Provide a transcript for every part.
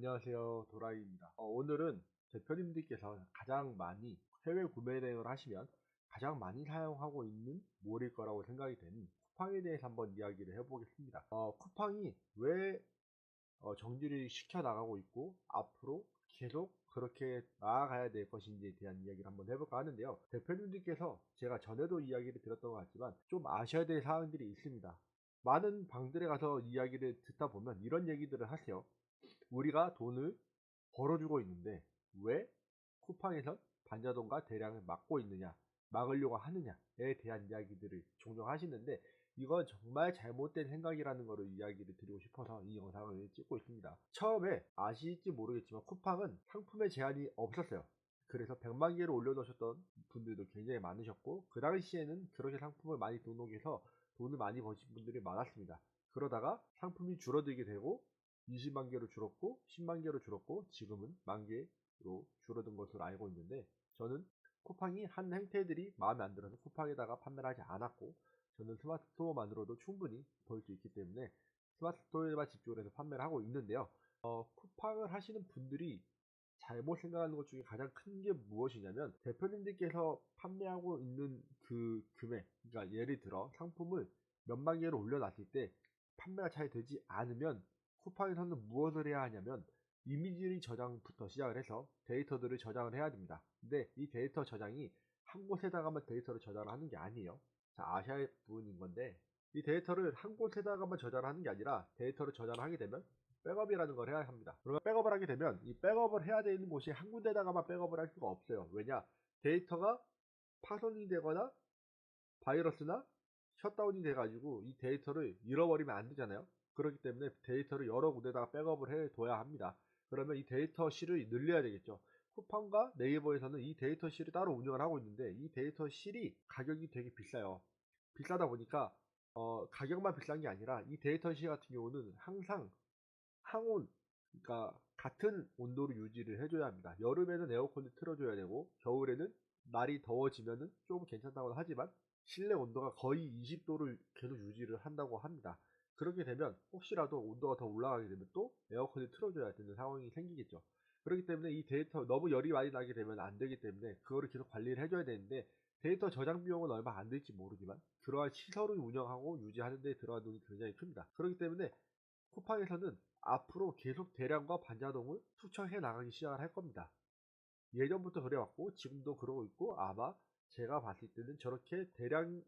안녕하세요. 도라이입니다. 오늘은 대표님들께서 가장 많이 해외 구매 대행을 하시면 가장 많이 사용하고 있는 뭘일 거라고 생각이 되는 쿠팡에 대해서 한번 이야기를 해보겠습니다. 쿠팡이 왜 정지를 시켜 나가고 있고 앞으로 계속 그렇게 나아가야 될 것인지에 대한 이야기를 한번 해볼까 하는데요. 대표님들께서 제가 전에도 이야기를 드렸던 것 같지만 좀 아셔야 될 사항들이 있습니다. 많은 방들에 가서 이야기를 듣다 보면 이런 얘기들을 하세요. 우리가 돈을 벌어주고 있는데 왜 쿠팡에선 반자동과 대량을 막고 있느냐, 막으려고 하느냐에 대한 이야기들을 종종 하시는데 이건 정말 잘못된 생각이라는 것을 이야기를 드리고 싶어서 이 영상을 찍고 있습니다. 처음에 아실지 모르겠지만 쿠팡은 상품의 제한이 없었어요. 그래서 100만 개를 올려놓으셨던 분들도 굉장히 많으셨고 그 당시에는 그렇게 상품을 많이 등록해서 돈을 많이 버신 분들이 많았습니다. 그러다가 상품이 줄어들게 되고 20만 개로 줄었고 10만 개로 줄었고 지금은 만 개로 줄어든 것으로 알고 있는데 저는 쿠팡이 한 행태들이 마음에 안 들어서 쿠팡에다가 판매를 하지 않았고 저는 스마트 스토어만으로도 충분히 벌 수 있기 때문에 스마트 스토어에만 집중을 해서 판매를 하고 있는데요. 쿠팡을 하시는 분들이 잘못 생각하는 것 중에 가장 큰 게 무엇이냐면 대표님들께서 판매하고 있는 그 금액, 그러니까 예를 들어 상품을 몇만 개로 올려놨을 때 판매가 잘 되지 않으면 쿠팡에서는 무엇을 해야 하냐면 이미지 저장부터 시작을 해서 데이터들을 저장을 해야 됩니다. 근데 이 데이터 저장이 한 곳에다가만 데이터를 저장을 하는 게 아니에요. 자, 아셔야 할 부분인 건데 이 데이터를 한 곳에다가만 저장을 하는 게 아니라 데이터를 저장을 하게 되면 백업이라는 걸 해야 합니다. 그러면 백업을 하게 되면 이 백업을 해야 되는 곳이 한 군데다가만 백업을 할 수가 없어요. 왜냐? 데이터가 파손이 되거나 바이러스나 셧다운이 돼가지고 이 데이터를 잃어버리면 안 되잖아요. 그렇기 때문에 데이터를 여러 군데다가 백업을 해둬야 합니다. 그러면 이 데이터 실을 늘려야 되겠죠. 쿠팡과 네이버에서는 이 데이터 실을 따로 운영을 하고 있는데 이 데이터 실이 가격이 되게 비싸요. 비싸다 보니까 가격만 비싼 게 아니라 이 데이터 실 같은 경우는 항상 항온, 그러니까 같은 온도를 유지를 해줘야 합니다. 여름에는 에어컨을 틀어줘야 되고 겨울에는 날이 더워지면은 좀 괜찮다고 하지만 실내 온도가 거의 20도를 계속 유지를 한다고 합니다. 그렇게 되면 혹시라도 온도가 더 올라가게 되면 또 에어컨을 틀어줘야 되는 상황이 생기겠죠. 그렇기 때문에 이 데이터 너무 열이 많이 나게 되면 안 되기 때문에 그거를 계속 관리를 해줘야 되는데 데이터 저장 비용은 얼마 안 들지 모르지만 그러한 시설을 운영하고 유지하는 데 들어간 돈이 굉장히 큽니다. 그렇기 때문에 쿠팡에서는 앞으로 계속 대량과 반자동을 투척해 나가기 시작을 할 겁니다. 예전부터 그래왔고 지금도 그러고 있고 아마 제가 봤을 때는 저렇게 대량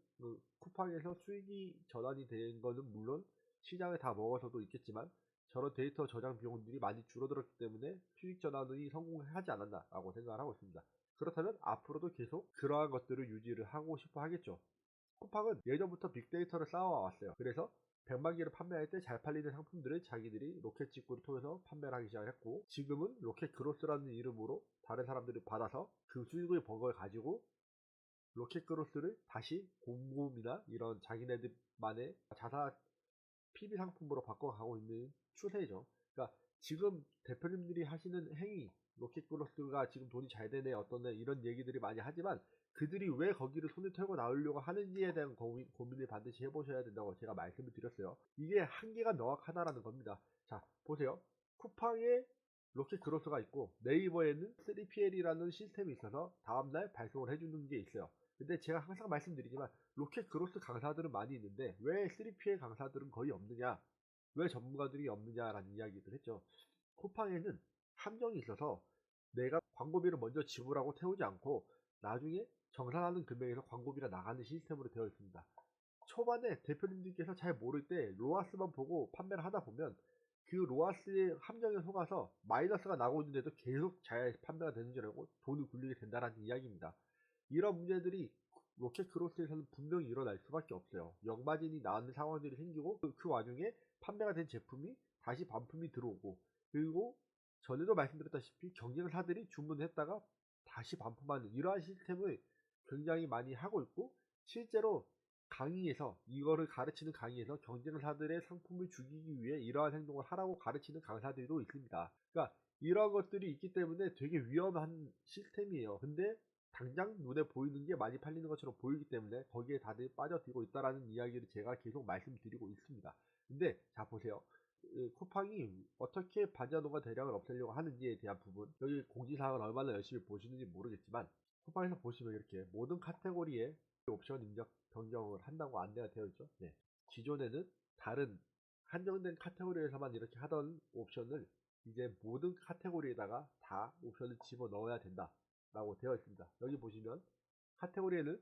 쿠팡에서 수익이 전환이 된 거는 물론 시장을 다 먹어서도 있겠지만 저런 데이터 저장 비용들이 많이 줄어들었기 때문에 수익 전환이 성공하지 않았나라고 생각을 하고 있습니다. 그렇다면 앞으로도 계속 그러한 것들을 유지를 하고 싶어 하겠죠. 쿠팡은 예전부터 빅데이터를 쌓아왔어요. 그래서 100만 개를 판매할 때 잘 팔리는 상품들을 자기들이 로켓 직구를 통해서 판매를 하기 시작했고 지금은 로켓 그로스라는 이름으로 다른 사람들이 받아서 그 수익을 번 걸 가지고 로켓 그로스를 다시 공홈이나 이런 자기네들만의 자사 PB 상품으로 바꿔가고 있는 추세죠. 그러니까 지금 대표님들이 하시는 행위, 로켓그로스가 지금 돈이 잘 되네 어떠네 이런 얘기들이 많이 하지만 그들이 왜 거기를 손을 털고 나오려고 하는지에 대한 고민을 반드시 해보셔야 된다고 제가 말씀을 드렸어요. 이게 한계가 명확하다라는 겁니다. 자, 보세요. 쿠팡에 로켓그로스가 있고 네이버에는 3PL이라는 시스템이 있어서 다음날 발송을 해주는 게 있어요. 근데 제가 항상 말씀드리지만 로켓 그로스 강사들은 많이 있는데 왜 3PL 강사들은 거의 없느냐, 왜 전문가들이 없느냐라는 이야기를 했죠. 쿠팡에는 함정이 있어서 내가 광고비를 먼저 지불하고 태우지 않고 나중에 정산하는 금액에서 광고비가 나가는 시스템으로 되어 있습니다. 초반에 대표님들께서 잘 모를 때 로아스만 보고 판매를 하다 보면 그 로아스의 함정에 속아서 마이너스가 나고 있는데도 계속 잘 판매가 되는 줄 알고 돈을 굴리게 된다는 이야기입니다. 이런 문제들이 로켓 크로스에서는 분명히 일어날 수밖에 없어요. 역마진이 나는 상황들이 생기고 그 와중에 판매가 된 제품이 다시 반품이 들어오고 그리고 전에도 말씀드렸다시피 경쟁사들이 주문했다가 다시 반품하는 이러한 시스템을 굉장히 많이 하고 있고 실제로 강의에서 이거를 가르치는 강의에서 경쟁사들의 상품을 죽이기 위해 이러한 행동을 하라고 가르치는 강사들도 있습니다. 그러니까 이런 것들이 있기 때문에 되게 위험한 시스템이에요. 근데 당장 눈에 보이는 게 많이 팔리는 것처럼 보이기 때문에 거기에 다들 빠져들고 있다라는 이야기를 제가 계속 말씀드리고 있습니다. 근데 자 보세요. 쿠팡이 어떻게 반자동화 대량을 없애려고 하는지에 대한 부분, 여기 공지사항을 얼마나 열심히 보시는지 모르겠지만 쿠팡에서 보시면 이렇게 모든 카테고리에 옵션 입력 변경을 한다고 안내가 되어 있죠. 네. 기존에는 다른 한정된 카테고리에서만 이렇게 하던 옵션을 이제 모든 카테고리에다가 다 옵션을 집어넣어야 된다 라고 되어 있습니다. 여기 보시면 카테고리에는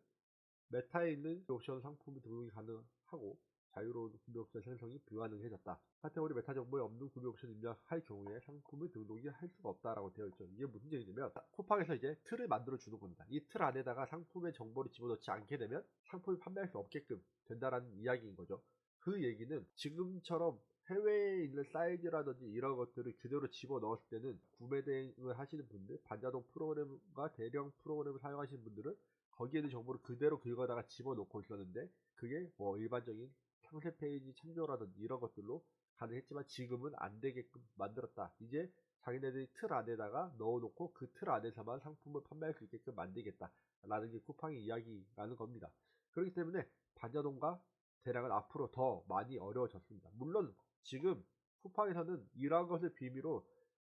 메타에 있는 옵션 상품이 등록이 가능하고 자유로운 구매 옵션 생성이 불가능해졌다. 카테고리 메타 정보에 없는 구매 옵션 입력할 경우에 상품을 등록이 할 수가 없다라고 되어 있죠. 이게 무슨 얘기냐면 쿠팡에서 이제 틀을 만들어 주는 겁니다. 이 틀 안에다가 상품의 정보를 집어넣지 않게 되면 상품을 판매할 수 없게끔 된다라는 이야기인 거죠. 그 얘기는 지금처럼 해외에 있는 사이즈라든지 이런 것들을 그대로 집어넣었을 때는 구매 대행을 하시는 분들, 반자동 프로그램과 대량 프로그램을 사용하시는 분들은 거기에 있는 정보를 그대로 긁어다가 집어넣고 있었는데 그게 뭐 일반적인 상세 페이지 참조라든지 이런 것들로 가능했지만 지금은 안 되게끔 만들었다. 이제 자기네들이 틀 안에다가 넣어놓고 그 틀 안에서만 상품을 판매할 수 있게끔 만들겠다. 라는 게 쿠팡의 이야기라는 겁니다. 그렇기 때문에 반자동과 대량은 앞으로 더 많이 어려워졌습니다. 물론 지금 쿠팡에서는 이러한 것을 비밀로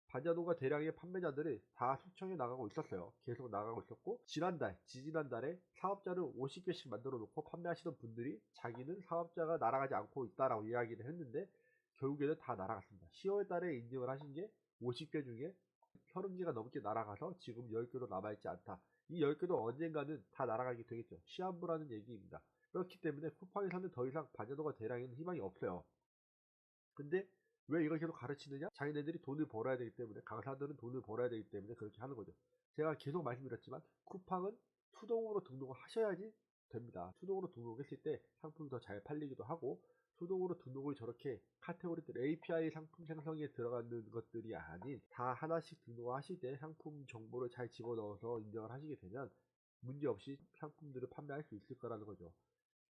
반자동과 대량의 판매자들이 다 숙청해 나가고 있었어요. 계속 나가고 있었고 지지난달에 사업자를 50개씩 만들어 놓고 판매하시던 분들이 자기는 사업자가 날아가지 않고 있다라고 이야기를 했는데 결국에는 다 날아갔습니다. 10월 달에 인증을 하신 게 50개 중에 30개가 넘게 날아가서 지금 10개도 남아있지 않다. 이 10개도 언젠가는 다 날아가게 되겠죠. 시한부라는 얘기입니다. 그렇기 때문에 쿠팡에서는 더 이상 반자동과 대량에는 희망이 없어요. 근데 왜 이걸 계속 가르치느냐? 자기네들이 돈을 벌어야 되기 때문에, 강사들은 돈을 벌어야 되기 때문에 그렇게 하는 거죠. 제가 계속 말씀드렸지만 쿠팡은 수동으로 등록을 하셔야지 됩니다. 수동으로 등록했을 때 상품이 더 잘 팔리기도 하고, 수동으로 등록을 저렇게 카테고리들 API 상품 생성에 들어가는 것들이 아닌 다 하나씩 등록하실 때 상품 정보를 잘 집어넣어서 인정을 하시게 되면 문제없이 상품들을 판매할 수 있을 거라는 거죠.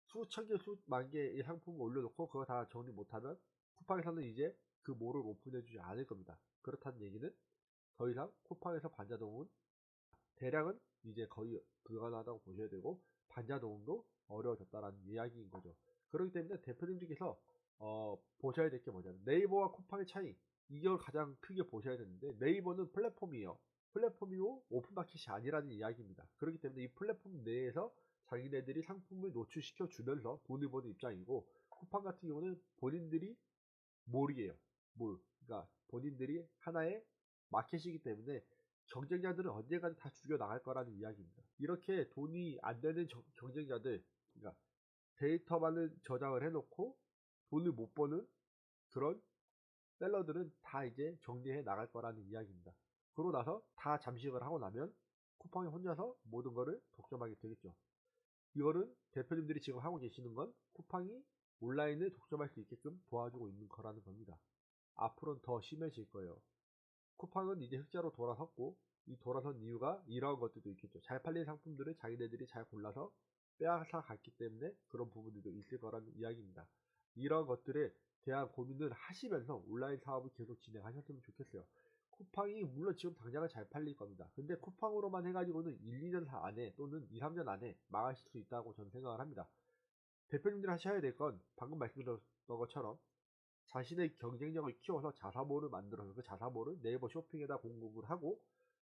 수천 개, 수만 개의 상품을 올려놓고 그거 다 정리 못하면 쿠팡에서는 이제 그 몰을 오픈해주지 않을 겁니다. 그렇다는 얘기는 더 이상 쿠팡에서 반자동은 대량은 이제 거의 불가능하다고 보셔야 되고 반자동도 어려워졌다라는 이야기인 거죠. 그렇기 때문에 대표님들께서 보셔야 될 게 뭐냐면 네이버와 쿠팡의 차이, 이걸 가장 크게 보셔야 되는데 네이버는 플랫폼이에요. 플랫폼이고 오픈마켓이 아니라는 이야기입니다. 그렇기 때문에 이 플랫폼 내에서 자기네들이 상품을 노출시켜 주면서 돈을 버는 입장이고 쿠팡 같은 경우는 본인들이 몰이에요. 몰. 그러니까 본인들이 하나의 마켓이기 때문에 경쟁자들은 언젠가는 다 죽여 나갈 거라는 이야기입니다. 이렇게 돈이 안 되는 경쟁자들, 그러니까 데이터만을 저장을 해놓고 돈을 못 버는 그런 셀러들은 다 이제 정리해 나갈 거라는 이야기입니다. 그러고 나서 다 잠식을 하고 나면 쿠팡이 혼자서 모든 거를 독점하게 되겠죠. 이거는 대표님들이 지금 하고 계시는 건 쿠팡이 온라인을 독점할 수 있게끔 도와주고 있는 거라는 겁니다. 앞으로는 더 심해질 거예요. 쿠팡은 이제 흑자로 돌아섰고 이 돌아선 이유가 이러한 것들도 있겠죠. 잘 팔린 상품들을 자기네들이 잘 골라서 빼앗아 갔기 때문에 그런 부분들도 있을 거라는 이야기입니다. 이러한 것들에 대한 고민을 하시면서 온라인 사업을 계속 진행하셨으면 좋겠어요. 쿠팡이 물론 지금 당장은 잘 팔릴 겁니다. 근데 쿠팡으로만 해가지고는 1, 2년 안에 또는 2, 3년 안에 망하실 수 있다고 저는 생각을 합니다. 대표님들 하셔야 될 건 방금 말씀드렸던 것처럼 자신의 경쟁력을 키워서 자사몰을 만들어서 그 자사몰을 네이버 쇼핑에다 공급을 하고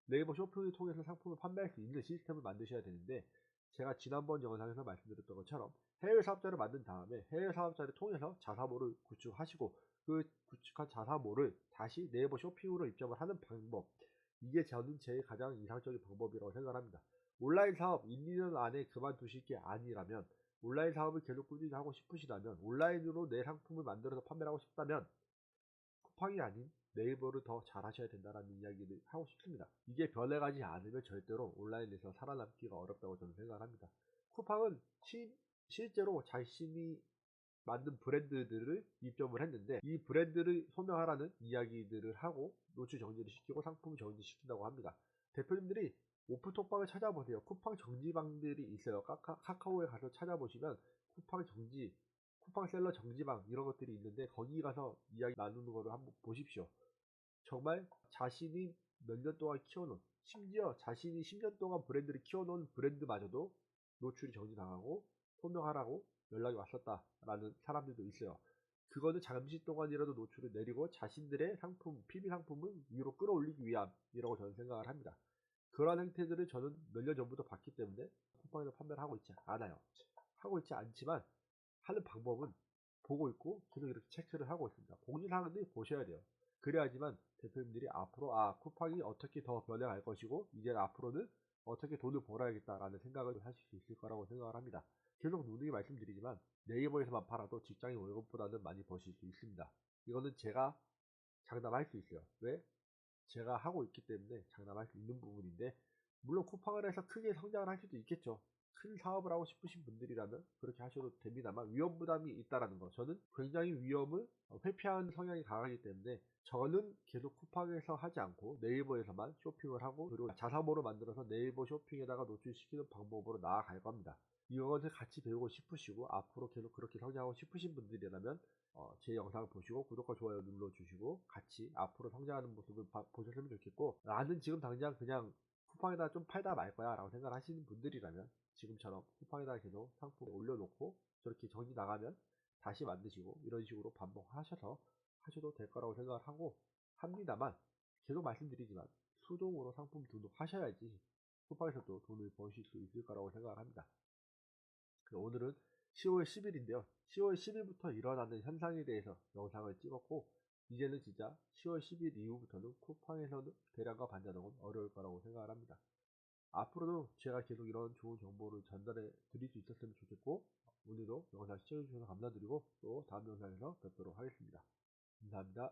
네이버 쇼핑을 통해서 상품을 판매할 수 있는 시스템을 만드셔야 되는데 제가 지난번 영상에서 말씀드렸던 것처럼 해외 사업자를 만든 다음에 해외 사업자를 통해서 자사몰을 구축하시고 그 구축한 자사몰을 다시 네이버 쇼핑으로 입점을 하는 방법, 이게 저는 제일 가장 이상적인 방법이라고 생각합니다. 온라인 사업 1, 2년 안에 그만두실 게 아니라면 온라인 사업을 계속 꾸준히 하고 싶으시다면 온라인으로 내 상품을 만들어서 판매를 하고 싶다면 쿠팡이 아닌 네이버를 더 잘하셔야 된다는 이야기를 하고 싶습니다. 이게 변해가지 않으면 절대로 온라인에서 살아남기가 어렵다고 저는 생각합니다. 쿠팡은 실제로 자신이 만든 브랜드들을 입점을 했는데 이 브랜드를 소명하라는 이야기들을 하고 노출 정지를 시키고 상품 정지시킨다고 합니다. 대표님들이 오프톡방을 찾아보세요. 쿠팡 정지방들이 있어요. 카카오에 가서 찾아보시면 쿠팡 정지, 쿠팡 셀러 정지방 이런 것들이 있는데 거기 가서 이야기 나누는 거를 한번 보십시오. 정말 자신이 몇 년 동안 키워놓은, 심지어 자신이 10년 동안 브랜드를 키워놓은 브랜드마저도 노출이 정지당하고 소명하라고 연락이 왔었다라는 사람들도 있어요. 그거는 잠시 동안이라도 노출을 내리고 자신들의 상품, PB 상품을 위로 끌어올리기 위함이라고 저는 생각을 합니다. 그러한 행태들을 저는 몇 년 전부터 봤기 때문에 쿠팡에서 판매를 하고 있지 않아요. 하고 있지 않지만 하는 방법은 보고 있고 계속 이렇게 체크를 하고 있습니다. 공지사항들 보셔야 돼요. 그래야지만 대표님들이 앞으로 쿠팡이 어떻게 더 변해갈 것이고 이제 앞으로는 어떻게 돈을 벌어야겠다라는 생각을 하실 수 있을 거라고 생각을 합니다. 계속 누누이 말씀드리지만 네이버에서만 팔아도 직장인 월급보다는 많이 버실 수 있습니다. 이거는 제가 장담할 수 있어요. 왜? 제가 하고 있기 때문에 장담할 수 있는 부분인데, 물론 쿠팡을 해서 크게 성장을 할 수도 있겠죠. 큰 사업을 하고 싶으신 분들이라면 그렇게 하셔도 됩니다만 위험 부담이 있다라는 거, 저는 굉장히 위험을 회피하는 성향이 강하기 때문에 저는 계속 쿠팡에서 하지 않고 네이버에서만 쇼핑을 하고, 그리고 자사모로 만들어서 네이버 쇼핑에다가 노출시키는 방법으로 나아갈 겁니다. 이것을 같이 배우고 싶으시고 앞으로 계속 그렇게 성장하고 싶으신 분들이라면 제 영상을 보시고 구독과 좋아요 눌러주시고 같이 앞으로 성장하는 모습을 보셨으면 좋겠고, 나는 지금 당장 그냥 쿠팡에다 좀 팔다 말 거야 라고 생각하시는 분들이라면 지금처럼 쿠팡에다 계속 상품 올려놓고 저렇게 정지 나가면 다시 만드시고 이런 식으로 반복하셔서 하셔도 될 거라고 생각을 하고 합니다만, 계속 말씀드리지만 수동으로 상품 등록하셔야지 쿠팡에서도 돈을 버실 수 있을 거라고 생각을 합니다. 오늘은 10월 10일인데요. 10월 10일부터 일어나는 현상에 대해서 영상을 찍었고, 이제는 진짜 10월 10일 이후부터는 쿠팡에서는 대량과 반전은 어려울 거라고 생각을 합니다. 앞으로도 제가 계속 이런 좋은 정보를 전달해 드릴 수 있었으면 좋겠고, 오늘도 영상 시청해주셔서 감사드리고 또 다음 영상에서 뵙도록 하겠습니다. 감사합니다.